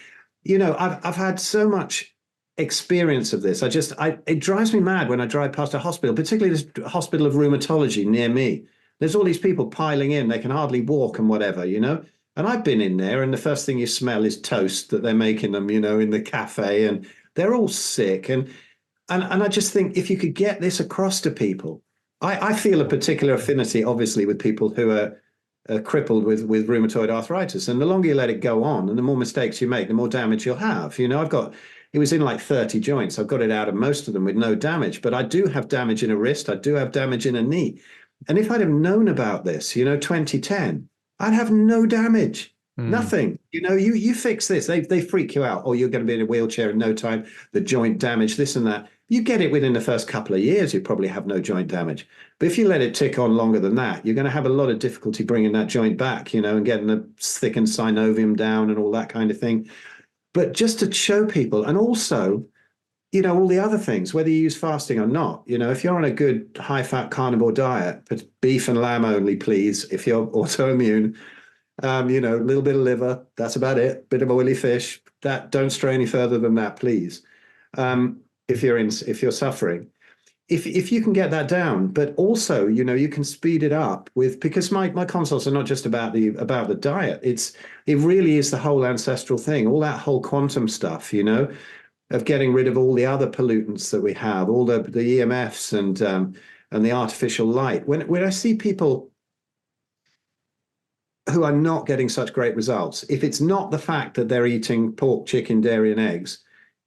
I've had so much experience of this. It drives me mad when I drive past a hospital, particularly this hospital of rheumatology near me. There's all these people piling in. They can hardly walk and whatever, And I've been in there, and the first thing you smell is toast that they're making them, in the cafe, and they're all sick. And I just think if you could get this across to people, I feel a particular affinity, obviously, with people who are crippled with rheumatoid arthritis. And the longer you let it go on and the more mistakes you make, the more damage you'll have. It was in like 30 joints. I've got it out of most of them with no damage, but I do have damage in a wrist. I do have damage in a knee. And if I'd have known about this, 2010, I'd have no damage. Nothing. You fix this. They freak you out. Or you're going to be in a wheelchair in no time. The joint damage, this and that. You get it within the first couple of years, you probably have no joint damage. But if you let it tick on longer than that, you're going to have a lot of difficulty bringing that joint back, and getting the thickened synovium down and all that kind of thing. But just to show people, and also, all the other things, whether you use fasting or not, if you're on a good high-fat carnivore diet, but beef and lamb only, please, if you're autoimmune, a little bit of liver, that's about it. Bit of oily fish, don't stray any further than that, please. If you're suffering, if you can get that down, but also, you can speed it up because my consults are not just about the diet. It really is the whole ancestral thing, all that whole quantum stuff, of getting rid of all the other pollutants that we have, all the EMFs and the artificial light. When I see people who are not getting such great results, if it's not the fact that they're eating pork, chicken, dairy, and eggs,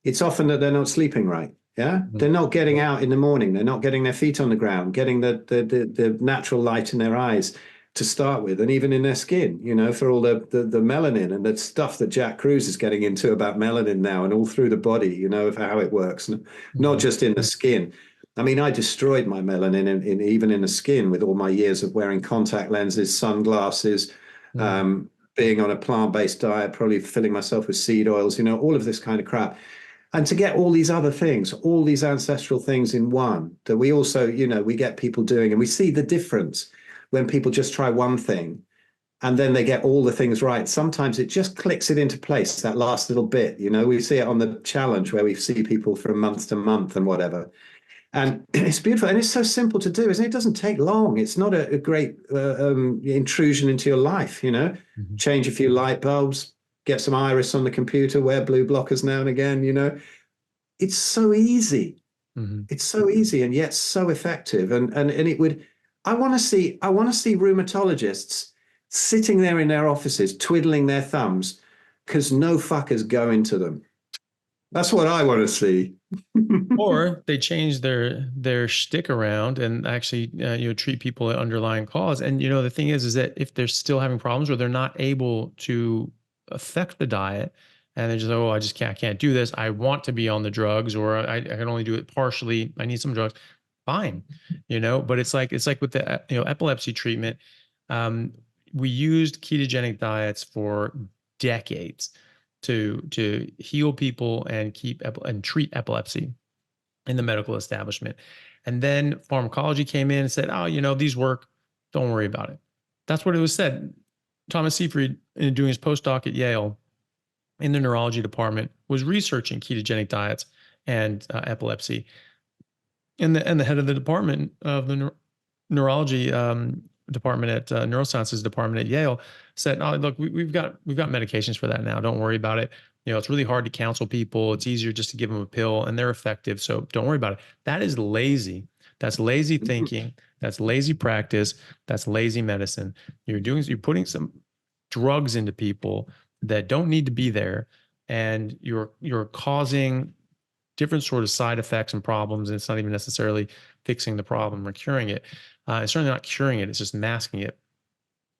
it's often that they're not sleeping right. Yeah. Mm-hmm. They're not getting out in the morning. They're not getting their feet on the ground, getting the natural light in their eyes to start with, and even in their skin, for all the melanin and the stuff that Jack Kruse is getting into about melanin now and all through the body, of how it works, not just in the skin. I mean, I destroyed my melanin even in the skin with all my years of wearing contact lenses, sunglasses, being on a plant-based diet, probably filling myself with seed oils, all of this kind of crap. And to get all these other things, all these ancestral things in one that we also, we get people doing, and we see the difference when people just try one thing and then they get all the things right. Sometimes it just clicks it into place, that last little bit, we see it on the challenge where we see people from month to month and whatever. And it's beautiful. And it's so simple to do, isn't it? It doesn't take long. It's not a great intrusion into your life, change a few light bulbs, get some iris on the computer, wear blue blockers now and again, It's so easy. Mm-hmm. It's so easy and yet so effective. And it would, I want to see rheumatologists sitting there in their offices, twiddling their thumbs because no fuckers go into them. That's what I want to see. Or they change their shtick around and actually treat people at underlying cause. And the thing is that if they're still having problems or they're not able to affect the diet, and they're just I can't do this. I want to be on the drugs, or I can only do it partially. I need some drugs. Fine, But it's like with the epilepsy treatment. We used ketogenic diets for decades to heal people and treat epilepsy in the medical establishment. And then pharmacology came in and said, these work. Don't worry about it. That's what it was said. Thomas Seyfried, in doing his postdoc at Yale in the neurology department, was researching ketogenic diets and epilepsy. And the head of the department of the neurology department at neurosciences department at Yale said, "Oh, look, we've got medications for that now. Don't worry about it. It's really hard to counsel people. It's easier just to give them a pill, and they're effective. So don't worry about it." That is lazy. That's lazy thinking. That's lazy practice. That's lazy medicine. You're putting some drugs into people that don't need to be there, and you're causing different sort of side effects and problems. And it's not even necessarily fixing the problem or curing it. It's certainly not curing it. It's just masking it.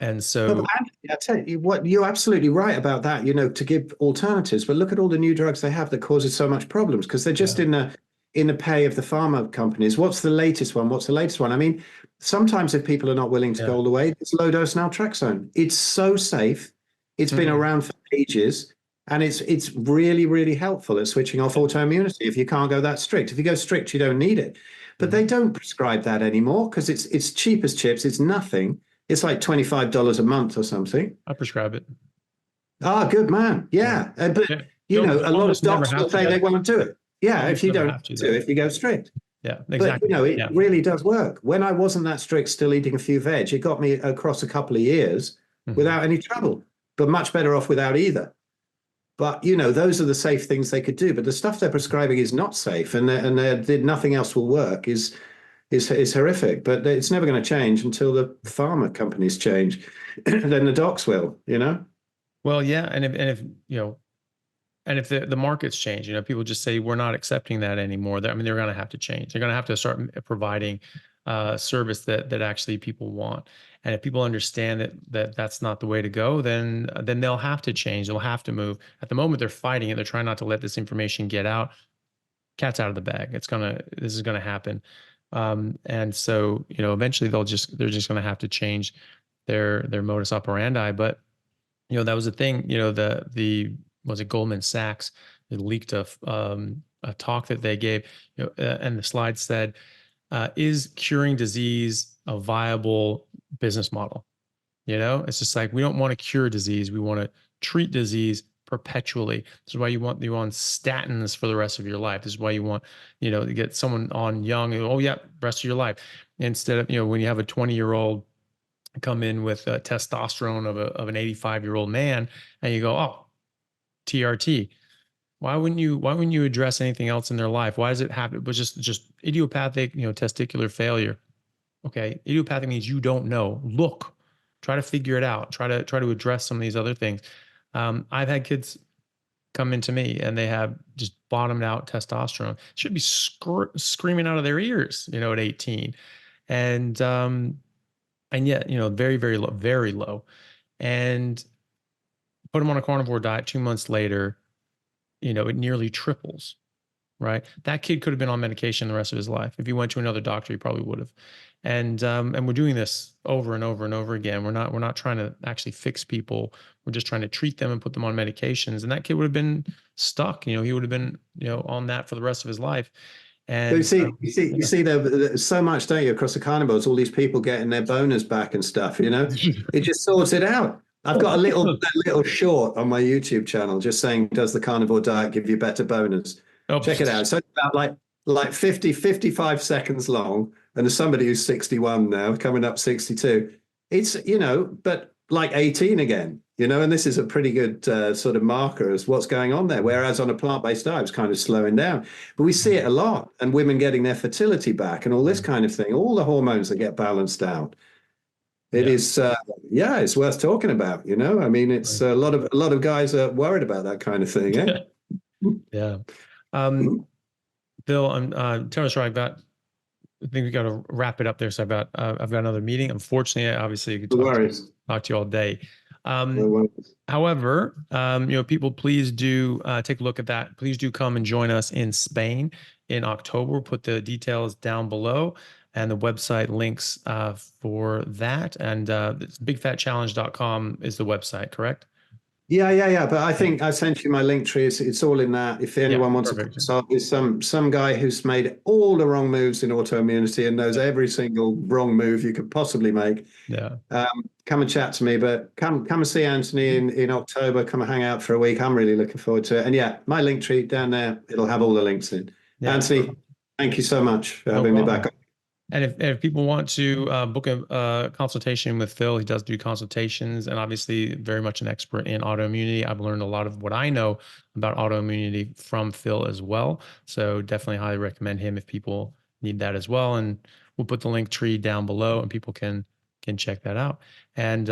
And But so, I tell you what, you're absolutely right about that, to give alternatives. But look at all the new drugs they have that causes so much problems because they're just yeah, in the pay of the pharma companies. What's the latest one? What's the latest one? I mean, sometimes if people are not willing to go yeah. all the way, it's low dose naltrexone. It's so safe. It's been Mhm. around for ages. And it's really, really helpful at switching off autoimmunity if you can't go that strict. If you go strict, you don't need it. But they Mhm. don't prescribe that anymore because it's cheap as chips. It's nothing. It's like $25 a month or something. I prescribe it. Ah, good man. Yeah. Yeah. But, Yeah. Don't a lot of Pharmacists never docs will have to say though. they won't do it. Yeah, if Pharmacists you never don't have to do though. it, if you go strict. Yeah, But, exactly. it Yeah. really does work. When I wasn't that strict, still eating a few veg, it got me across a couple of years Mhm. without any trouble, but much better off without either. But, those are the safe things they could do. But the stuff they're prescribing is not safe, and nothing else will work. Is horrific, but it's never going to change until the pharma companies change. Then the docs will. Well, yeah, and if the markets change, people just say we're not accepting that anymore. I mean, they're going to have to change. They're going to have to start providing service that actually people want. And if people understand that that's not the way to go, then they'll have to change. They'll have to move. At the moment, they're fighting it. They're trying not to let this information get out. Cat's out of the bag. This is gonna happen. And so, eventually they're just gonna have to change their modus operandi. But, that was the thing, was it Goldman Sachs that leaked a talk that they gave, and the slide said, is curing disease a viable business model? It's just like, we don't want to cure disease. We want to treat disease perpetually. This is why you on statins for the rest of your life. This is why you want, to get someone on young. Oh yeah, rest of your life. Instead of, when you have a 20-year-old come in with testosterone of an 85-year-old man, and you go, oh, TRT. Why wouldn't you address anything else in their life? Why does it happen? It was just idiopathic, testicular failure. Okay, idiopathic means you don't know. Look, try to figure it out. Try to address some of these other things. I've had kids come into me and they have just bottomed out testosterone. Should be screaming out of their ears, at 18, and yet, very, very low, very low. And put them on a carnivore diet. 2 months later, it nearly triples. Right, that kid could have been on medication the rest of his life. If he went to another doctor, he probably would have. And we're doing this over and over and over again. We're not trying to actually fix people. We're just trying to treat them and put them on medications. And that kid would have been stuck. He would have been on that for the rest of his life. So you And see, you see, you yeah. see there's so much, don't you, across the carnivores, all these people getting their boners back and stuff. It just sorts it out. I've got a little short on my YouTube channel just saying, does the carnivore diet give you better boners? Oh, Check it out. So it's about like 50, 55 seconds long. And there's somebody who's 61 now, coming up 62. It's, but like 18 again, and this is a pretty good sort of marker as what's going on there. Whereas on a plant-based diet, it's kind of slowing down. But we see it a lot, and women getting their fertility back and all this kind of thing, all the hormones that get balanced out. It yeah. is, yeah, it's worth talking about. I mean, it's Right. a lot of guys are worried about that kind of thing, eh? Yeah. Um, Bill, I'm terribly sorry. I think we got to wrap it up there. So I've got another meeting. Unfortunately, obviously, I could No talk worries. to you all day. No Um, worries. However, people, please do take a look at that. Please do come and join us in Spain in October. We'll put the details down below and the website links for that. And it's bigfatchallenge.com is the website, correct? Yeah. But I Yeah. think I sent you my link tree. It's all in that. If Yeah. anyone wants to Perfect. consult with some guy who's made all the wrong moves in autoimmunity and knows Yeah. every single wrong move you could possibly make, Yeah. come and chat to me. But come and see Anthony in October. Come and hang out for a week. I'm really looking forward to it. And yeah, my link tree down there. It'll have all the links in. Yeah. Anthony, thank you so much for No having me back problem. on. And if people want to book a consultation with Phil, he does do consultations, and obviously very much an expert in autoimmunity. I've learned a lot of what I know about autoimmunity from Phil as well. So definitely highly recommend him if people need that as well. And we'll put the link tree down below, and people can check that out. And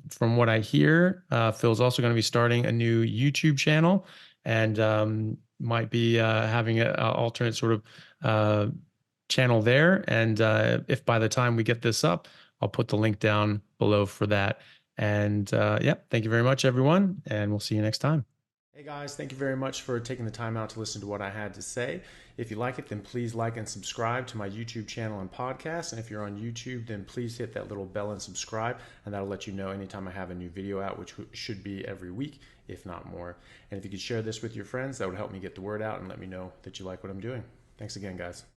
from what I hear, Phil's also going to be starting a new YouTube channel, and might be having an alternate sort of channel there. And if by the time we get this up, I'll put the link down below for that. And yeah, thank you very much, everyone. And we'll see you next time. Hey guys, thank you very much for taking the time out to listen to what I had to say. If you like it, then please like and subscribe to my YouTube channel and podcast. And if you're on YouTube, then please hit that little bell and subscribe, and that'll let you know anytime I have a new video out, which should be every week, if not more. And if you could share this with your friends, that would help me get the word out and let me know that you like what I'm doing. Thanks again, guys.